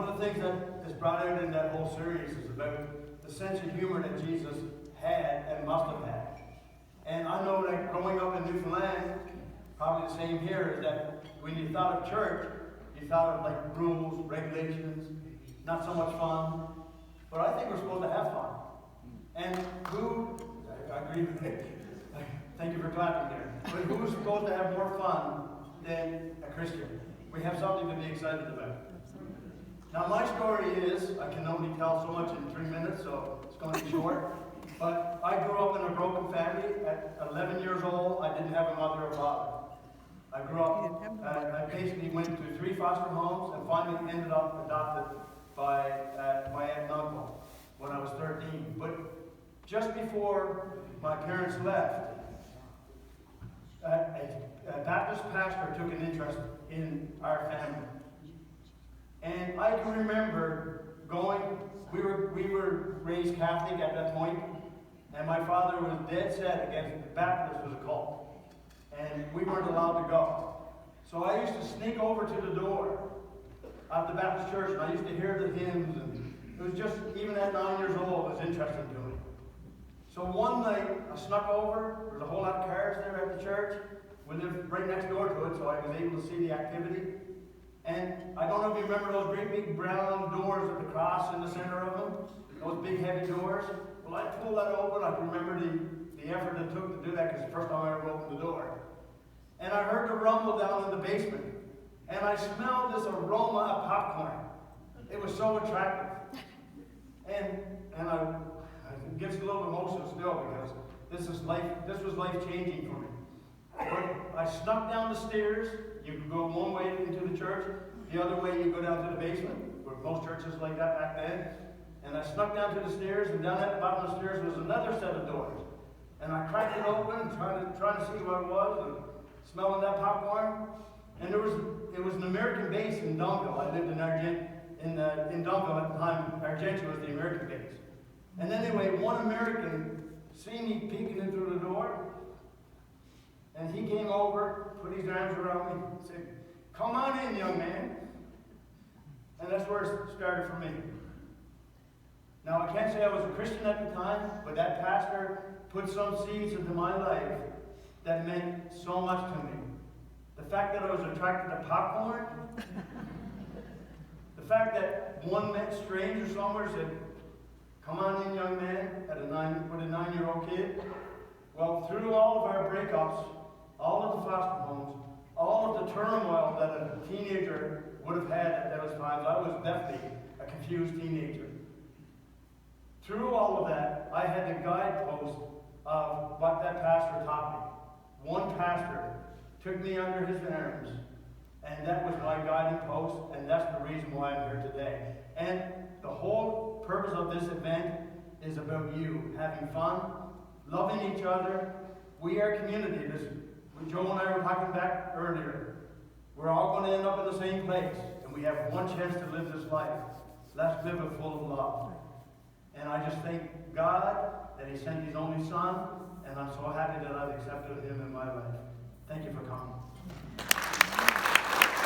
one of the things that is brought out in that whole series is about the sense of humor that Jesus had and must have had. And I know that growing up in Newfoundland, probably the same here, is that when you thought of church, you thought of like rules, regulations, not so much fun. But I think we're supposed to have fun. And I agree with it. Thank you for clapping there. But who's supposed to have more fun than a Christian? We have something to be excited about. Now my story is, I can only tell so much in 3 minutes, so it's going to be short. But I grew up in a broken family. At 11 years old, I didn't have a mother or father. I grew up, I basically went to 3 foster homes and finally ended up adopted by my aunt and uncle when I was 13. But just before my parents left, a Baptist pastor took an interest in our family. And I can remember going, we were raised Catholic at that point, and my father was dead set against the Baptist was a cult. And we weren't allowed to go. So I used to sneak over to the door of the Baptist church, and I used to hear the hymns, and it was just, even at 9 years old, it was interesting to me. So one night, I snuck over. There was a whole lot of cars there at the church. We lived right next door to it, so I was able to see the activity. And I don't know if you remember those great big brown doors with the cross in the center of them, those big heavy doors. Well, I pulled that open. I can remember the effort it took to do that, because it's the first time I ever opened the door. And I heard the rumble down in the basement. And I smelled this aroma of popcorn. It was so attractive. And it gets a little emotional still, because this was life-changing for me. But I snuck down the stairs. You could go one way into the church. The other way you go down to the basement, where most churches like that back then. And I snuck down to the stairs, and down at the bottom of the stairs was another set of doors. And I cracked it open, trying to see what it was, and smelling that popcorn. And it was an American base in Donville. I lived in Donville at the time. Argentia was the American base. And anyway, one American seen me peeking in through the door, and he came over, put his arms around me, and said, "Come on in, young man." And that's where it started for me. Now, I can't say I was a Christian at the time, but that pastor put some seeds into my life that meant so much to me. The fact that I was attracted to popcorn, the fact that one met stranger somewhere said, "Come on in, young man," with a 9-year-old kid. Well, through all of our breakups, all of the foster homes, all of the turmoil that a teenager would have had at those times, I was definitely a confused teenager. Through all of that, I had the guidepost of what that pastor taught me. One pastor took me under his arms, and that was my guiding post, and that's the reason why I'm here today. And the whole purpose of this event is about you having fun, loving each other. We are community. Joe and I were talking back earlier. We're all going to end up in the same place, and we have one chance to live this life. Let's live it full of love. And I just thank God that He sent His only Son, and I'm so happy that I've accepted Him in my life. Thank you for coming.